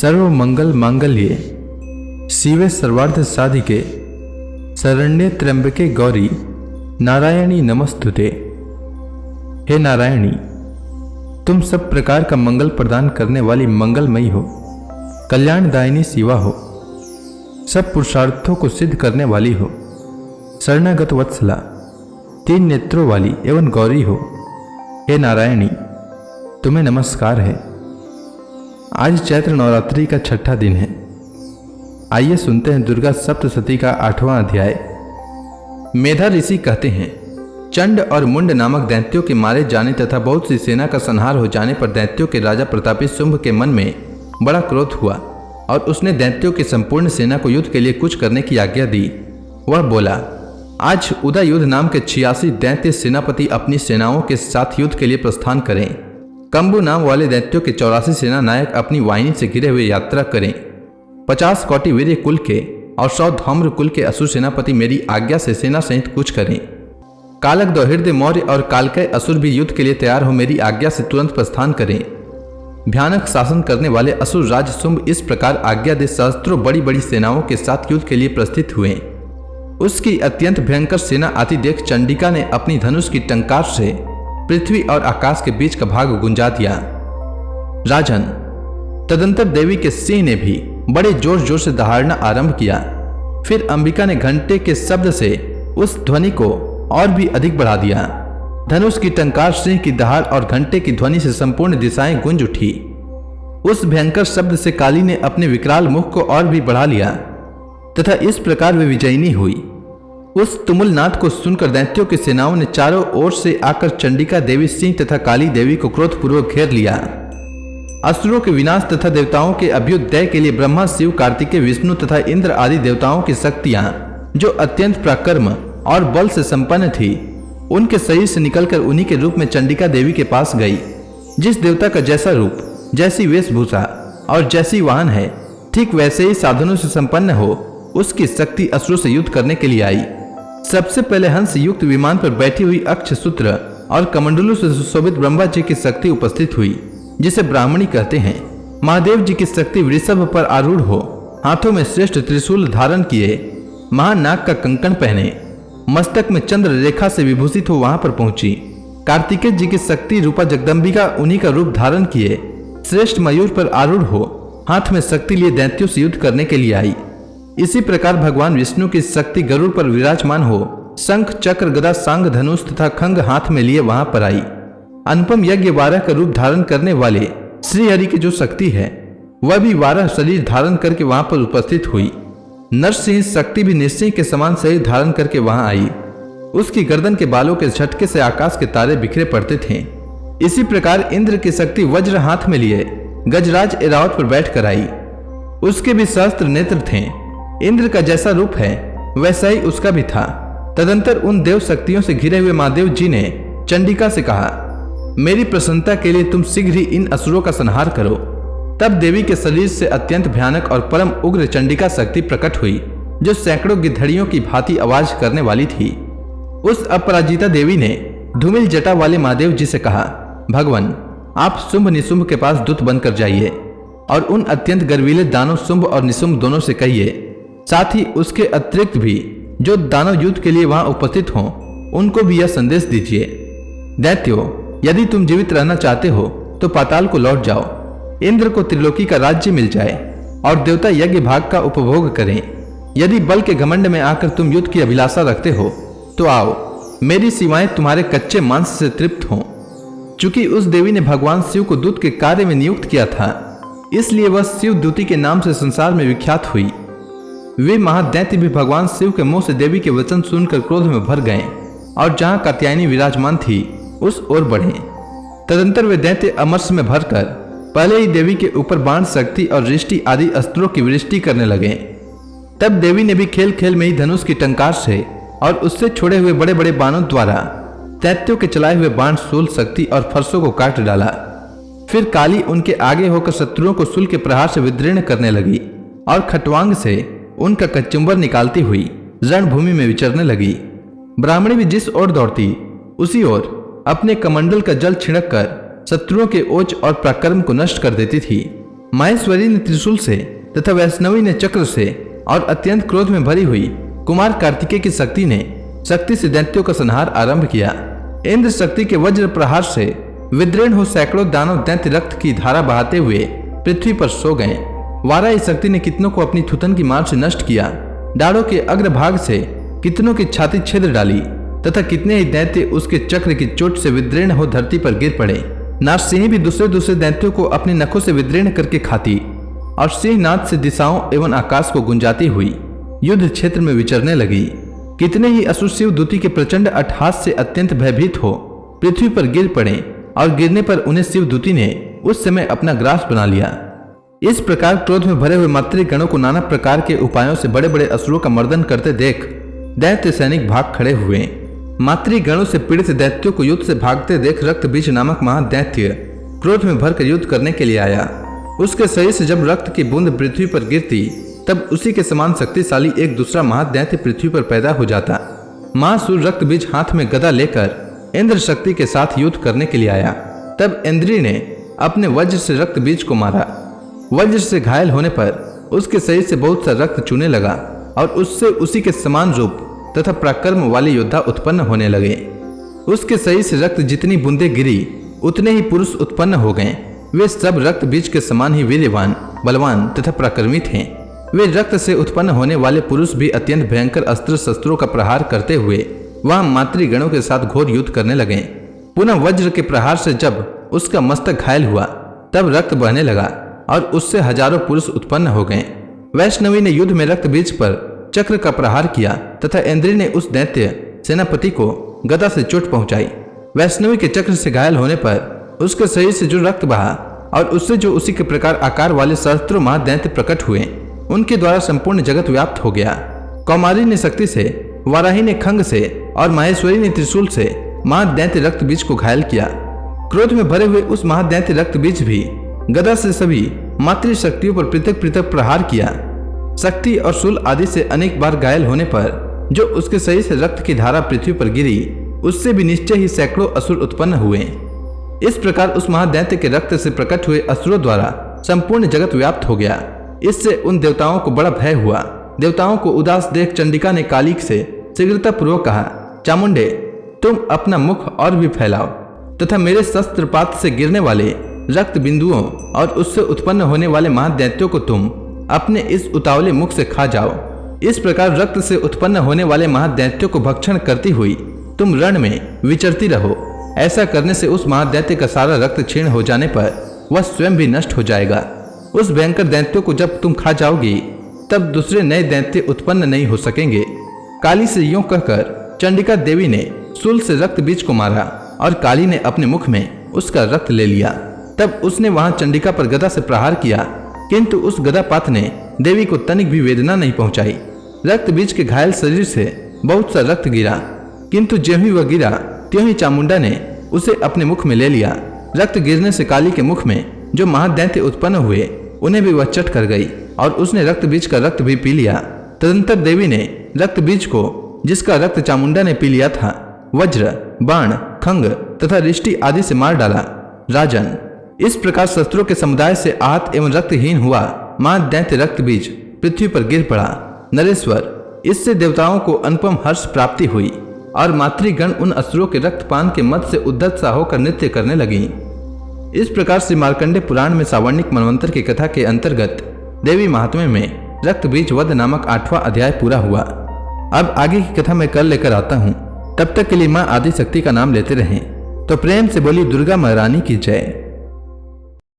सर्व मंगल मांगल्ये शिवे सर्वार्थ साधिके शरण्ये त्र्यंबके गौरी नारायणी नमस्तुते। हे नारायणी, तुम सब प्रकार का मंगल प्रदान करने वाली मंगलमयी हो, कल्याणदायिनी शिवा हो, सब पुरुषार्थों को सिद्ध करने वाली हो, शरणागत वत्सला, तीन नेत्रों वाली एवं गौरी हो। हे नारायणी, तुम्हें नमस्कार है। आज चैत्र नवरात्रि का छठा दिन है। आइए सुनते हैं दुर्गा सप्तशती का 8वां अध्याय। मेधा ऋषि कहते हैं, चंड और मुंड नामक दैत्यों के मारे जाने तथा बहुत सी सेना का संहार हो जाने पर दैत्यों के राजा प्रतापी शुंभ के मन में बड़ा क्रोध हुआ और उसने दैत्यों की संपूर्ण सेना को युद्ध के लिए कुछ करने की आज्ञा दी। वह बोला, आज उदय युद्ध नाम के 86 दैत्य सेनापति अपनी सेनाओं के साथ युद्ध के लिए प्रस्थान करें। कंबु नाम वाले दैत्यों के 84 सेना नायक अपनी वाहिनी से घिरे हुए यात्रा करें। 50 कोटि वीर्य कुल के और 100 धौम्र कुल के असुर सेनापति मेरी आज्ञा से सेना सहित कुछ करें। कालक दौहिर्दय मौर्य और कालकय असुर भी युद्ध के लिए तैयार हो मेरी आज्ञा से तुरंत प्रस्थान करें। भयानक शासन करने वाले असुर राज शुंभ इस प्रकार आज्ञा दे सहस्त्रों बड़ी बड़ी सेनाओं के साथ युद्ध के लिए प्रस्थित हुए। उसकी अत्यंत भयंकर सेना आती देख चंडिका ने अपनी धनुष की टंकार से पृथ्वी और आकाश के बीच का भाग गुंजा दिया। राजन, तदंतर देवी के सिंह ने भी बड़े जोर जोर से दहाड़ना आरंभ किया। फिर अंबिका ने घंटे के शब्द से उस ध्वनि को और भी अधिक बढ़ा दिया। धनुष की टंकार, सिंह की दहाड़ और घंटे की ध्वनि से संपूर्ण दिशाएं गूंज उठी। उस भयंकर शब्द से काली ने अपने विकराल मुख को और भी बढ़ा लिया तथा इस प्रकार वे विजयिनी हुई। उस तुमुल नाद को सुनकर दैत्यों की सेनाओं ने चारों ओर से आकर चंडिका देवी, सिंह तथा काली देवी को क्रोधपूर्वक घेर लिया। असुरों के विनाश तथा देवताओं के अभ्युदय के लिए ब्रह्मा, शिव, कार्तिकेय, विष्णु तथा इंद्र आदि देवताओं की शक्तियां, जो अत्यंत पराक्रम और बल से संपन्न थी, उनके शरीर से निकलकर उन्हीं के रूप में चंडिका देवी के पास गई। जिस देवता का जैसा रूप, जैसी वेशभूषा और जैसी वाहन है, ठीक वैसे ही साधनों से संपन्न हो उसकी शक्ति असुरों से युद्ध करने के लिए आई। सबसे पहले हंस युक्त विमान पर बैठी हुई अक्षसूत्र और कमंडलों से सुशोभित ब्रह्मा जी की शक्ति उपस्थित हुई, जिसे ब्राह्मणी कहते हैं। महादेव जी की शक्ति वृषभ पर आरूढ़ हो, हाथों में श्रेष्ठ त्रिशूल धारण किए, महानाग का कंकण पहने, मस्तक में चंद्र रेखा से विभूषित हो वहां पर पहुंची। कार्तिकेय जी की शक्ति रूपा जगदम्बिका उन्हीं का रूप धारण किए, श्रेष्ठ मयूर पर आरूढ़ हो, हाथ में शक्ति लिए दैत्यों से युद्ध करने के लिए आई। इसी प्रकार भगवान विष्णु की शक्ति गरुड़ पर विराजमान हो, शंख, चक्र, गदा, सांग, धनुष तथा खंग हाथ में लिए वहां पर आई। अनुपम यज्ञ 12 का रूप धारण करने वाले श्री हरि की जो शक्ति है, वह भी 12 शरीर धारण करके वहां पर उपस्थित हुई। नरसिंह शक्ति भी निरसिंह के समान शरीर धारण करके वहां आई। उसकी गर्दन के बालों के झटके से आकाश के तारे बिखरे पड़ते थे। इसी प्रकार इंद्र की शक्ति वज्र हाथ में लिए गजराज एरावत पर बैठ कर आई। उसके भी सहस्त्र नेत्र थे। इंद्र का जैसा रूप है वैसा ही उसका भी था। तदंतर उन देव शक्तियों से घिरे हुए महादेव जी ने चंडिका से कहा, मेरी प्रसन्नता के लिए तुम शीघ्र ही इन असुरों का संहार करो। तब देवी के शरीर से अत्यंत भयानक और परम उग्र चंडिका शक्ति प्रकट हुई, जो सैकड़ों गिद्धड़ियों की भांति आवाज करने वाली थी। उस अपराजिता देवी ने धूमिल जटा वाले महादेव जी से कहा, भगवान, आप शुंभ निशुंभ के पास दूत बनकर जाइए और उन अत्यंत गर्वीले दानव शुंभ और निशुंभ दोनों से कहिए, साथ ही उसके अतिरिक्त भी जो दानव युद्ध के लिए वहां उपस्थित हों, उनको भी यह संदेश दीजिए, दैत्यों, यदि तुम जीवित रहना चाहते हो तो पाताल को लौट जाओ। इंद्र को त्रिलोकी का राज्य मिल जाए और देवता यज्ञ भाग का उपभोग करें। यदि बल के घमंड में आकर तुम युद्ध की अभिलाषा रखते हो तो आओ, मेरी सेवाएं तुम्हारे कच्चे मांस से तृप्त हों। चूंकि उस देवी ने भगवान शिव को दूत के कार्य में नियुक्त किया था, इसलिए वह शिव दूती के नाम से संसार में विख्यात हुई। वे महादैत्य भी भगवान शिव के मुंह से देवी के वचन सुनकर क्रोध में भर गए और जहां कात्यायनी विराजमान थी उस ओर बढ़े। तदंतर वे दैत्य अमरस में भरकर पहले ही देवी के ऊपर बाण, शक्ति और दृष्टि आदि अस्त्रों की वृष्टि करने लगे। तब देवी ने भी खेल खेल में ही धनुष की टंकार से और उससे छोड़े हुए बड़े बड़े बाणों द्वारा दैत्यों के चलाए हुए बाण, शूल, शक्ति और फरसों को काट डाला। फिर काली उनके आगे होकर शत्रुओं को शूल के प्रहार से विदीर्ण करने लगी और खटवांग से उनका कचुम्बर निकालती हुई रणभूमि में विचरने लगी। ब्राह्मणी भी जिस ओर दौड़ती उसी ओर अपने कमंडल का जल छिड़क कर शत्रुओं के ओज और पराक्रम को नष्ट कर देती थी। माहेश्वरी ने त्रिशूल से तथा वैष्णवी ने चक्र से और अत्यंत क्रोध में भरी हुई कुमार कार्तिकेय की शक्ति से दैत्यों का संहार आरंभ किया। इंद्र शक्ति के वज्र प्रहार से विद्रेण हो सैकड़ों दानव दैत्य रक्त की धारा बहाते हुए पृथ्वी पर सो गए। वाराही शक्ति ने कितनों को अपनी थुथन की मार से नष्ट किया, डालों के अग्रभाग से कितनों की छाती छिद्र डाली तथा कितने ही दैत्य उसके चक्र की चोट से विद्रेण हो धरती पर गिर पड़े। नारसिंह भी दूसरे दैत्यों को अपने नखों से विद्रेण करके खाती और सिंहनाद से दिशाओं एवं आकाश को गुंजाती हुई युद्ध क्षेत्र में विचरने लगी। कितने ही असुर शिव दूती के प्रचंड अट्टहास से अत्यंत भयभीत हो पृथ्वी पर गिर पड़े और गिरने पर उन्हें शिव दूती ने उस समय अपना ग्रास बना लिया। इस प्रकार क्रोध में भरे हुए मातृगणों को नाना प्रकार के उपायों से बड़े बड़े असुरों का मर्दन करते देख दैत्य सैनिक भाग खड़े हुए। मातृगणों से पीड़ित दैत्यों को युद्ध से भागते देख रक्तबीज नामक महादैत्य क्रोध में भरकर युद्ध करने के लिए आया। उसके शरीर से जब रक्त की बूंद पृथ्वी पर गिरती तब उसी के समान शक्तिशाली एक दूसरा महादैत्य पृथ्वी पर पैदा हो जाता। महासुर रक्तबीज हाथ में गदा लेकर इंद्र शक्ति के साथ युद्ध करने के लिए आया। तब इंद्री ने अपने वज्र से रक्तबीज को मारा। वज्र से घायल होने पर उसके शरीर से बहुत सा रक्त चूने लगा और उससे उसी के समान रूप तथा पराक्रम वाले योद्धा उत्पन्न होने लगे। उसके शरीर से रक्त जितनी बूंदे गिरी उतने ही पुरुष उत्पन्न हो गए। वे सब रक्त बीज के समान ही वीर्यवान, बलवान तथा पराक्रमी थे। वे रक्त से उत्पन्न होने वाले पुरुष भी अत्यंत भयंकर अस्त्र शस्त्रों का प्रहार करते हुए वहां मातृगणों के साथ घोर युद्ध करने लगे। पुनः वज्र के प्रहार से जब उसका मस्तक घायल हुआ तब रक्त बहने लगा और उससे हजारों पुरुष उत्पन्न हो गए। वैष्णवी ने युद्ध में रक्त बीज पर चक्र का प्रहार किया तथा इंद्री ने उस दैत्य सेनापति को गदा से चोट पहुंचाई। वैष्णवी के चक्र से घायल होने पर उसके शरीर से जो रक्त बहा और उससे जो उसी के प्रकार आकार वाले सहस्त्रों महादैत्य प्रकट हुए उनके द्वारा संपूर्ण जगत व्याप्त हो गया। कौमारी ने शक्ति से, वाराही ने खंग से और माहेश्वरी ने त्रिशूल से महादैत्य रक्त बीज को घायल किया। क्रोध में भरे हुए उस महादैत्य रक्त बीज भी गदा से सभी मातृ शक्तियों पर पृथक पृथक प्रहार किया। शक्ति और शूल आदि से अनेक बार घायल होने पर जो उसके शरीर से रक्त की धारा पृथ्वी पर गिरी उससे भी निश्चय ही सैकड़ों असुर उत्पन्न हुए। इस प्रकार उस महादैत्य के रक्त से प्रकट हुए असुरों द्वारा संपूर्ण जगत व्याप्त हो गया। इससे उन देवताओं को बड़ा भय हुआ। देवताओं को उदास देख चंडिका ने कालिक से शीघ्रता पूर्वक कहा, चामुंडे तुम अपना मुख और भी फैलाओ तथा मेरे शस्त्रपात से गिरने वाले रक्त बिंदुओं और उससे उत्पन्न होने वाले महादैत्यों को तुम अपने इस उतावले मुख से खा जाओ। इस प्रकार रक्त से उत्पन्न होने वाले महादैत्यों को भक्षण करती हुई तुम रण में विचरती रहो। ऐसा करने से उस महादैत्य का सारा रक्त क्षीण हो जाने पर वह स्वयं भी नष्ट हो जाएगा। उस भयंकर दैत्यों को जब तुम खा जाओगी तब दूसरे नए दैत्य उत्पन्न नहीं हो सकेंगे। काली से यूं कहकर चंडिका देवी ने शूल से रक्त बीज को मारा और काली ने अपने मुख में उसका रक्त ले लिया। तब उसने वहां चंडिका पर गदा से प्रहार किया, किंतु उस गदापात ने देवी को तनिक भी वेदना नहीं पहुंचाई। रक्त बीज के घायल शरीर से बहुत सा रक्त गिरा, किंतु ज्यों ही वह गिरा त्यों ही चामुंडा ने उसे अपने मुख में ले लिया। रक्त गिरने से काली के मुख में जो महादैत्य उत्पन्न हुए उन्हें भी वह चट कर गई और उसने रक्त बीज का रक्त भी पी लिया। तदंतर देवी ने रक्त बीज को, जिसका रक्त चामुंडा ने पी लिया था, वज्र, बाण, खंग तथा रिष्टि आदि से मार डाला। राजन, इस प्रकार शस्त्रों के समुदाय से आहत एवं रक्तहीन हुआ महादैत्य रक्त बीज पृथ्वी पर गिर पड़ा। नरेश्वर, इससे देवताओं को अनुपम हर्ष प्राप्ति हुई और मातृगण उन असुरों के रक्तपान के मत से उद्धत सा होकर नृत्य करने लगी। इस प्रकार से मार्कंडेय पुराण में सावर्णिक मनवंतर की कथा के अंतर्गत देवी महात्म्य में रक्त बीज वध नामक 8वां अध्याय पूरा हुआ। अब आगे की कथा मैं कल लेकर आता हूँ। तब तक के लिए माँ आदिशक्ति का नाम लेते रहें। तो प्रेम से बोली दुर्गा महारानी की जय।